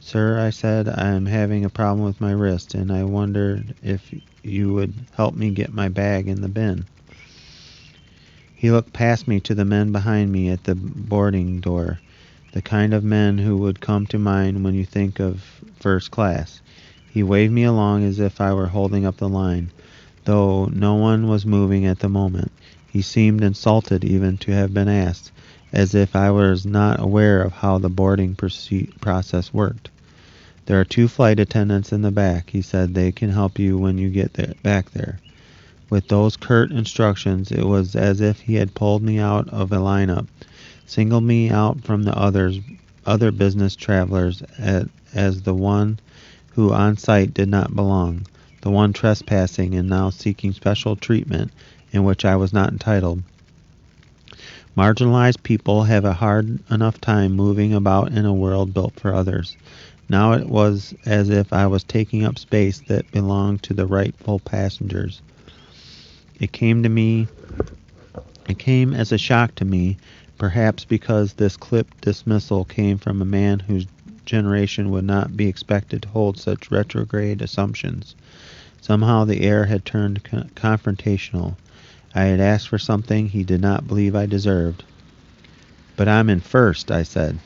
"Sir," I said, "I am having a problem with my wrist, and I wondered if you would help me get my bag in the bin." He looked past me to the men behind me at the boarding door, the kind of men who would come to mind when you think of first class. He waved me along as if I were holding up the line, though no one was moving at the moment. He seemed insulted even to have been asked, as if I was not aware of how the boarding process worked. "There are 2 flight attendants in the back," he said. "They can help you when you get back there." With those curt instructions, it was as if he had pulled me out of a lineup, singled me out from the other business travelers as the one who on sight did not belong, the one trespassing and now seeking special treatment in which I was not entitled. Marginalized people have a hard enough time moving about in a world built for others. Now it was as if I was taking up space that belonged to the rightful passengers. It came as a shock to me, perhaps because this clipped dismissal came from a man whose generation would not be expected to hold such retrograde assumptions. Somehow the air had turned confrontational. I had asked for something he did not believe I deserved. "But I'm in first," I said.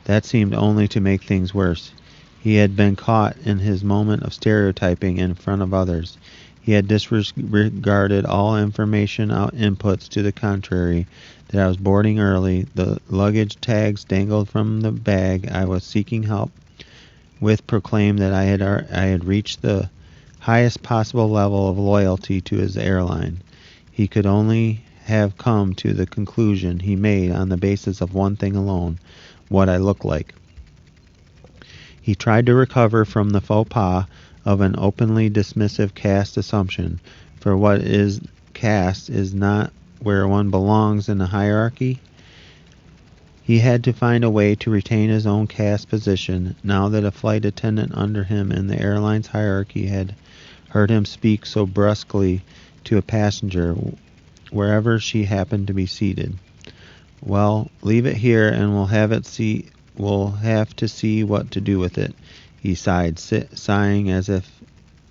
That seemed only to make things worse. He had been caught in his moment of stereotyping in front of others. He had disregarded all information inputs to the contrary, that I was boarding early. The luggage tags dangled from the bag I was seeking help with proclaimed that I had reached the highest possible level of loyalty to his airline. He could only have come to the conclusion he made on the basis of one thing alone: what I looked like. He tried to recover from the faux pas of an openly dismissive caste assumption, for what is caste is not where one belongs in the hierarchy. He had to find a way to retain his own caste position, now that a flight attendant under him in the airline's hierarchy had heard him speak so brusquely to a passenger, wherever she happened to be seated. "Well, leave it here, and we'll have to see what to do with it," he sighed, sighing as if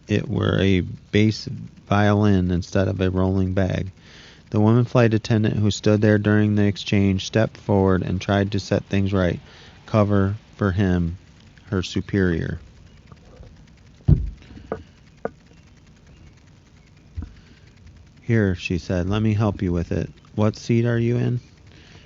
it were a bass violin instead of a rolling bag. The woman flight attendant who stood there during the exchange stepped forward and tried to set things right, cover for him, her superior. "Here," she said, "let me help you with it. What seat are you in?"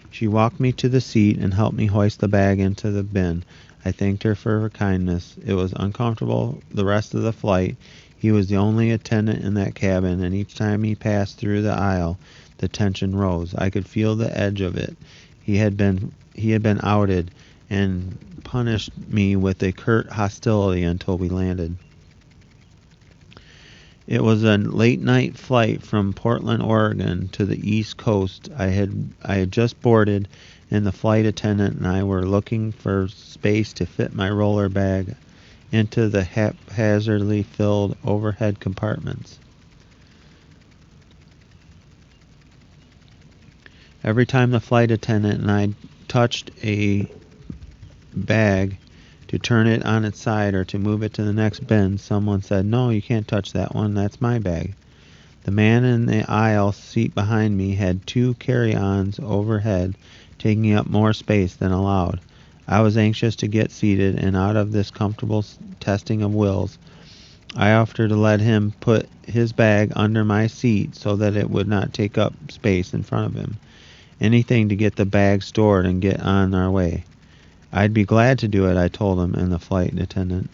She walked me to the seat and helped me hoist the bag into the bin. I thanked her for her kindness. It was uncomfortable the rest of the flight. He was the only attendant in that cabin, and each time he passed through the aisle, the tension rose. I could feel the edge of it. He had been outed and punished me with a curt hostility until we landed. It was a late-night flight from Portland, Oregon to the East Coast. I had just boarded, and the flight attendant and I were looking for space to fit my roller bag into the haphazardly filled overhead compartments. Every time the flight attendant and I touched a bag to turn it on its side or to move it to the next bin, someone said, "No, you can't touch that one. That's my bag." The man in the aisle seat behind me had 2 carry-ons overhead, taking up more space than allowed. I was anxious to get seated and out of this comfortable testing of wills. I offered to let him put his bag under my seat so that it would not take up space in front of him. Anything to get the bag stored and get on our way. "I'd be glad to do it," I told him and the flight attendant.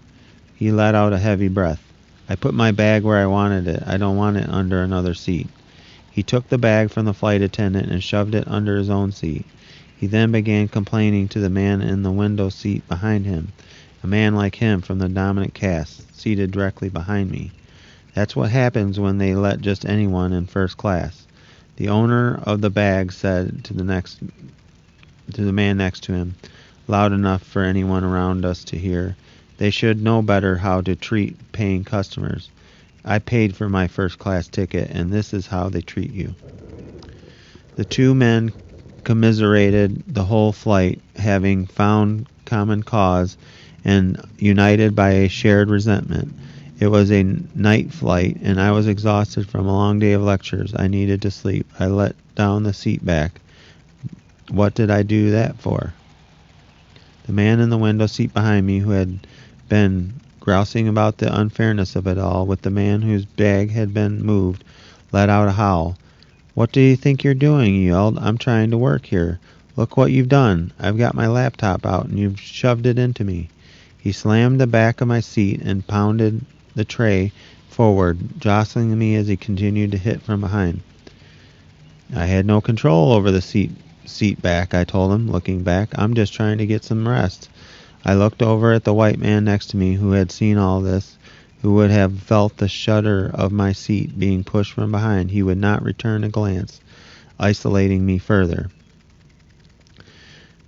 He let out a heavy breath. "I put my bag where I wanted it. I don't want it under another seat." He took the bag from the flight attendant and shoved it under his own seat. He then began complaining to the man in the window seat behind him, a man like him from the dominant caste, seated directly behind me. That's what happens when they let just anyone in first class. The owner of the bag said to the man next to him, loud enough for anyone around us to hear. "They should know better how to treat paying customers. I paid for my first-class ticket, and this is how they treat you." The 2 men commiserated the whole flight, having found common cause and united by a shared resentment. It was a night flight, and I was exhausted from a long day of lectures. I needed to sleep. I let down the seat back. What did I do that for? The man in the window seat behind me, who had been grousing about the unfairness of it all with the man whose bag had been moved, let out a howl. "What do you think you're doing?" he yelled. "I'm trying to work here. Look what you've done. I've got my laptop out, and you've shoved it into me." He slammed the back of my seat and pounded the tray forward, jostling me as he continued to hit from behind. "I had no control over the seat back," I told him, looking back. "I'm just trying to get some rest." I looked over at the white man next to me, who had seen all this, who would have felt the shudder of my seat being pushed from behind. He would not return a glance, isolating me further.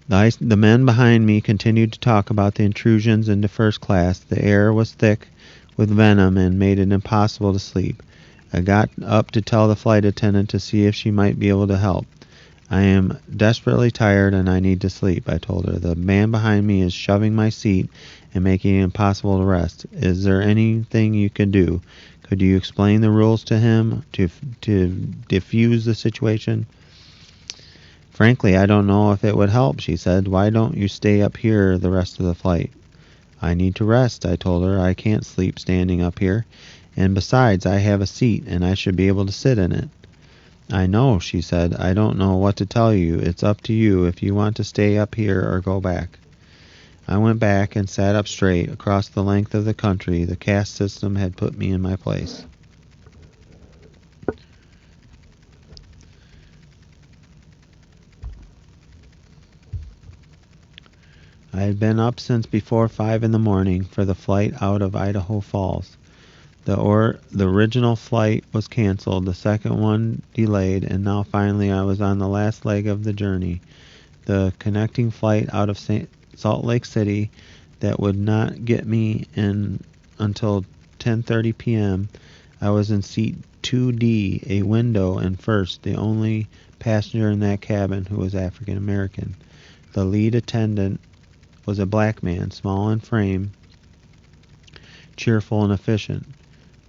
The men behind me continued to talk about the intrusions into first class. The air was thick with venom and made it impossible to sleep. I got up to tell the flight attendant to see if she might be able to help. "I am desperately tired and I need to sleep," I told her. "The man behind me is shoving my seat and making it impossible to rest. Is there anything you can do? Could you explain the rules to him to diffuse the situation?" "Frankly, I don't know if it would help," she said. "Why don't you stay up here the rest of the flight?" I need to rest, I told her. I can't sleep standing up here. And besides, I have a seat, and I should be able to sit in it. I know, she said. I don't know what to tell you. It's up to you if you want to stay up here or go back. I went back and sat up straight. Across the length of the country, the caste system had put me in my place. I had been up since before 5 in the morning for the flight out of Idaho Falls. The original flight was canceled, the second one delayed, and now finally I was on the last leg of the journey, the connecting flight out of Salt Lake City that would not get me in until 10:30 p.m. I was in seat 2D, a window, and first, the only passenger in that cabin who was African American. The lead attendant was a black man, small in frame, cheerful and efficient.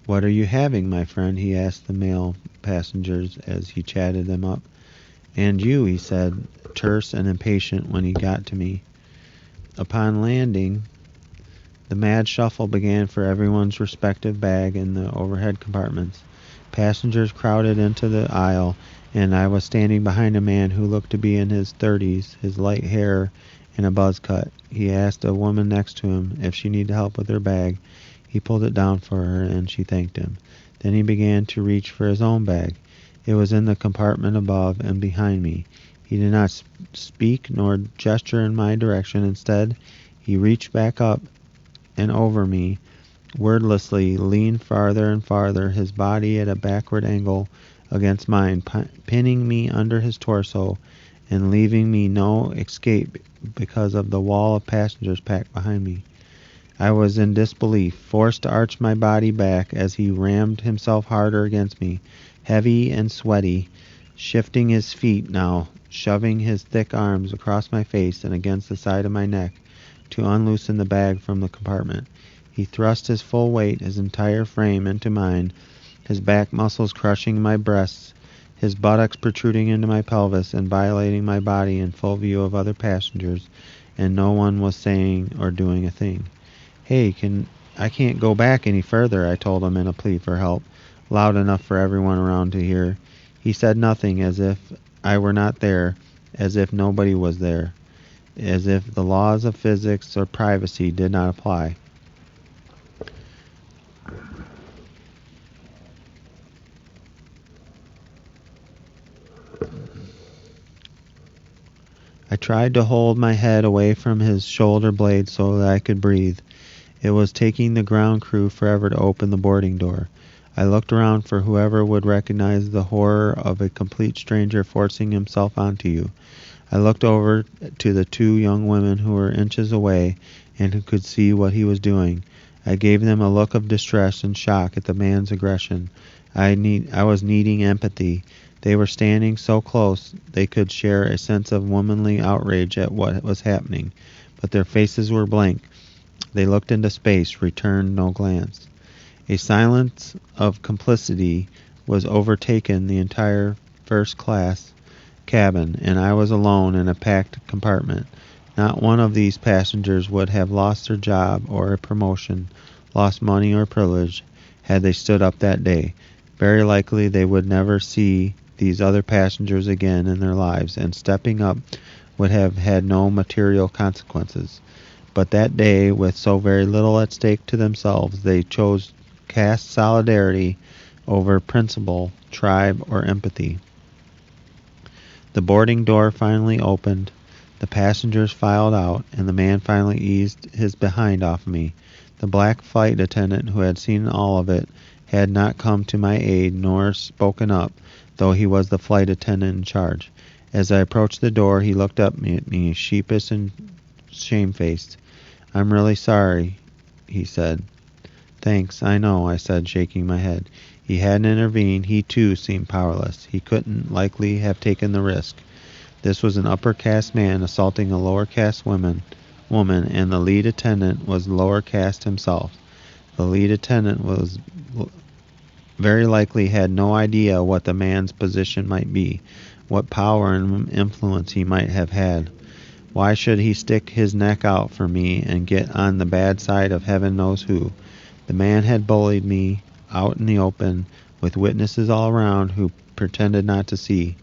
"What are you having, my friend?" he asked the male passengers as he chatted them up. "And you," he said, terse and impatient when he got to me. Upon landing, the mad shuffle began for everyone's respective bag in the overhead compartments. Passengers crowded into the aisle, and I was standing behind a man who looked to be in his 30s, his light hair in a buzz cut. He asked a woman next to him if she needed help with her bag. He pulled it down for her, and she thanked him. Then he began to reach for his own bag. It was in the compartment above and behind me. He did not speak nor gesture in my direction. Instead, he reached back up and over me, wordlessly, leaned farther and farther, his body at a backward angle against mine, pinning me under his torso and leaving me no escape because of the wall of passengers packed behind me. I was in disbelief, forced to arch my body back as he rammed himself harder against me, heavy and sweaty, shifting his feet now, shoving his thick arms across my face and against the side of my neck to unloosen the bag from the compartment. He thrust his full weight, his entire frame, into mine, his back muscles crushing my breasts, his buttocks protruding into my pelvis and violating my body in full view of other passengers, and no one was saying or doing a thing. "Hey, I can't go back any further," I told him in a plea for help, loud enough for everyone around to hear. He said nothing, as if I were not there, as if nobody was there, as if the laws of physics or privacy did not apply. I tried to hold my head away from his shoulder blades so that I could breathe. It was taking the ground crew forever to open the boarding door. I looked around for whoever would recognize the horror of a complete stranger forcing himself onto you. I looked over to the two young women who were inches away and who could see what he was doing. I gave them a look of distress and shock at the man's aggression. I was needing empathy. They were standing so close they could share a sense of womanly outrage at what was happening, but their faces were blank. They looked into space, returned no glance. A silence of complicity was overtaken the entire first-class cabin, and I was alone in a packed compartment. Not one of these passengers would have lost their job or a promotion, lost money or privilege, had they stood up that day. Very likely they would never see these other passengers again in their lives, and stepping up would have had no material consequences. But that day, with so very little at stake to themselves, they chose caste solidarity over principle, tribe, or empathy. The boarding door finally opened, the passengers filed out, and the man finally eased his behind off me. The black flight attendant, who had seen all of it, had not come to my aid nor spoken up, though he was the flight attendant in charge. As I approached the door, he looked up at me, sheepish and shamefaced. "I'm really sorry," he said. "Thanks, I know," I said, shaking my head. He hadn't intervened. He, too, seemed powerless. He couldn't likely have taken the risk. This was an upper caste man assaulting a lower caste woman, and the lead attendant was lower caste himself. The lead attendant was very likely had no idea what the man's position might be, what power and influence he might have had. Why should he stick his neck out for me and get on the bad side of heaven knows who? The man had bullied me out in the open with witnesses all around who pretended not to see.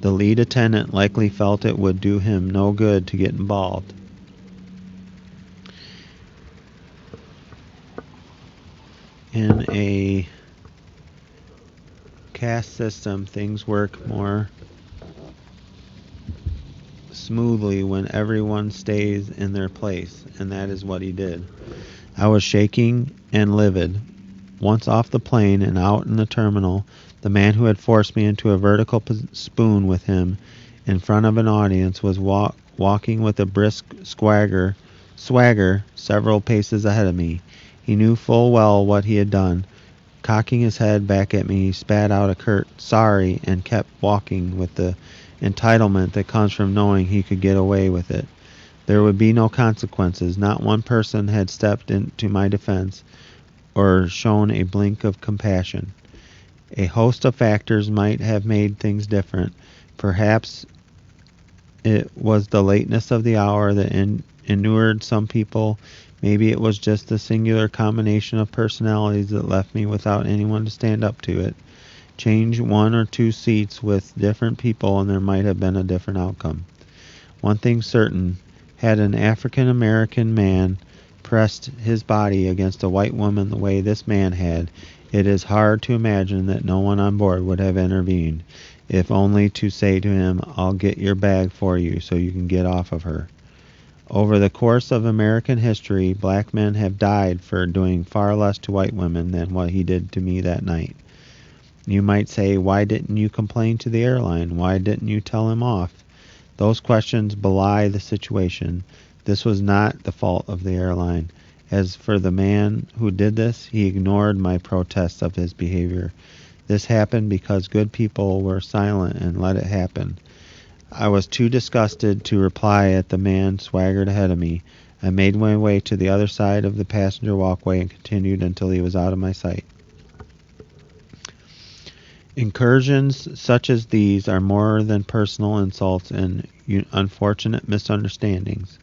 The lead attendant likely felt it would do him no good to get involved. In a caste system, things work more smoothly when everyone stays in their place, and that is what he did. I was shaking and livid. Once off the plane and out in the terminal, the man who had forced me into a vertical spoon with him in front of an audience was walking with a brisk swagger several paces ahead of me. He knew full well what he had done. Cocking his head back at me, he spat out a curt "sorry" and kept walking with the entitlement that comes from knowing he could get away with it. There would be no consequences. Not one person had stepped into my defense or shown a blink of compassion. A host of factors might have made things different. Perhaps it was the lateness of the hour that inured some people. Maybe it was just the singular combination of personalities that left me without anyone to stand up to it. Change one or two seats with different people and there might have been a different outcome. One thing certain, had an African American man pressed his body against a white woman the way this man had, it is hard to imagine that no one on board would have intervened, if only to say to him, "I'll get your bag for you so you can get off of her." Over the course of American history, black men have died for doing far less to white women than what he did to me that night. You might say, why didn't you complain to the airline? Why didn't you tell him off? Those questions belie the situation. This was not the fault of the airline. As for the man who did this, he ignored my protests of his behavior. This happened because good people were silent and let it happen. I was too disgusted to reply as the man swaggered ahead of me. I made my way to the other side of the passenger walkway and continued until he was out of my sight. Incursions such as these are more than personal insults and unfortunate misunderstandings.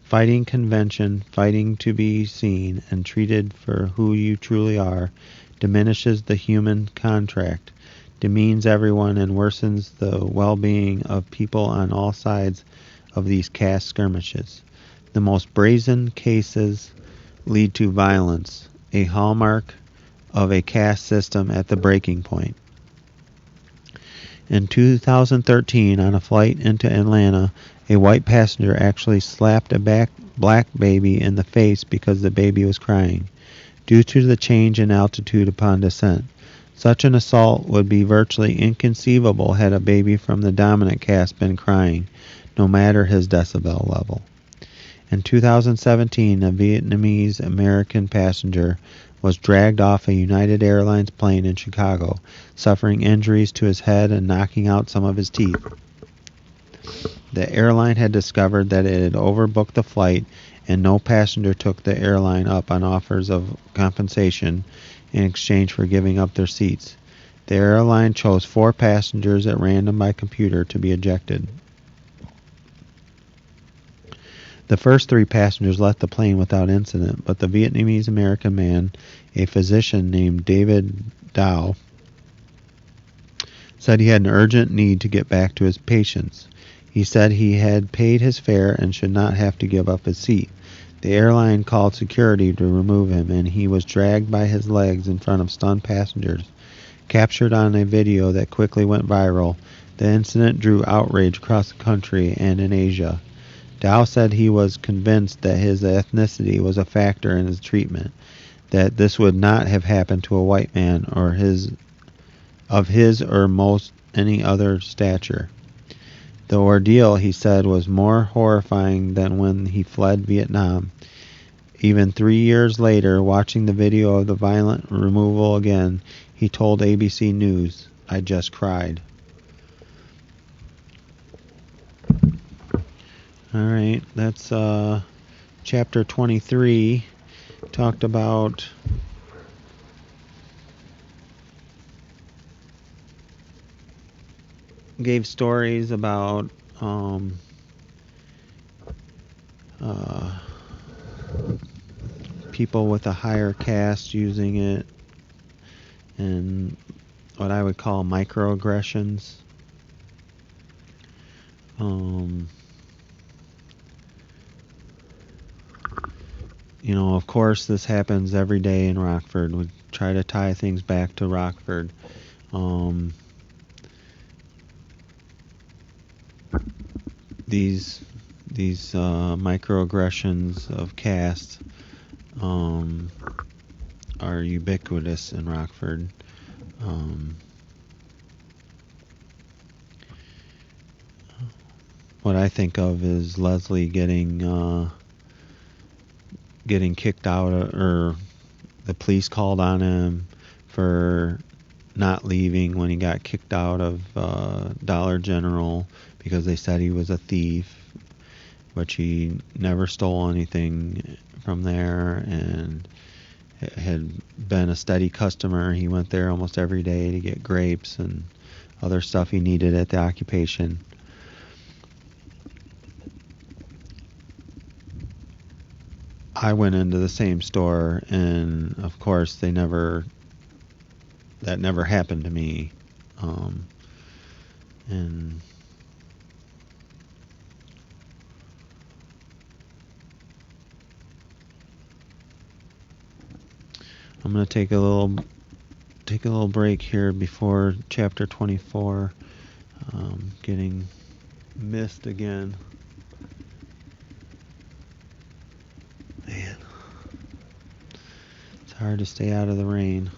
Fighting convention, fighting to be seen and treated for who you truly are, diminishes the human contract, demeans everyone, and worsens the well-being of people on all sides of these caste skirmishes. The most brazen cases lead to violence, a hallmark of a caste system at the breaking point. In 2013, on a flight into Atlanta, a white passenger actually slapped a black baby in the face because the baby was crying, due to the change in altitude upon descent. Such an assault would be virtually inconceivable had a baby from the dominant caste been crying, no matter his decibel level. In 2017, a Vietnamese American passenger was dragged off a United Airlines plane in Chicago, suffering injuries to his head and knocking out some of his teeth. The airline had discovered that it had overbooked the flight, and no passenger took the airline up on offers of compensation in exchange for giving up their seats. The airline chose 4 passengers at random by computer to be ejected. The first 3 passengers left the plane without incident, but the Vietnamese American man, a physician named David Dow, said he had an urgent need to get back to his patients. He said he had paid his fare and should not have to give up his seat. The airline called security to remove him, and he was dragged by his legs in front of stunned passengers. Captured on a video that quickly went viral, the incident drew outrage across the country and in Asia. Dow said he was convinced that his ethnicity was a factor in his treatment, that this would not have happened to a white man or of his or most any other stature. The ordeal, he said, was more horrifying than when he fled Vietnam. Even 3 years later, watching the video of the violent removal again, he told ABC News, "I just cried." All right, that's chapter 23. Talked about gave stories about people with a higher caste using it, and what I would call microaggressions. Of course, this happens every day in Rockford. We try to tie things back to Rockford. These microaggressions of caste are ubiquitous in Rockford. What I think of is Leslie getting kicked out, or the police called on him for not leaving when he got kicked out of Dollar General because they said he was a thief, but he never stole anything from there and had been a steady customer. He went there almost every day to get grapes and other stuff he needed at the occupation. I went into the same store, and of course that never happened to me. And I'm going to take a little break here before chapter 24. Getting missed again. Man, it's hard to stay out of the rain.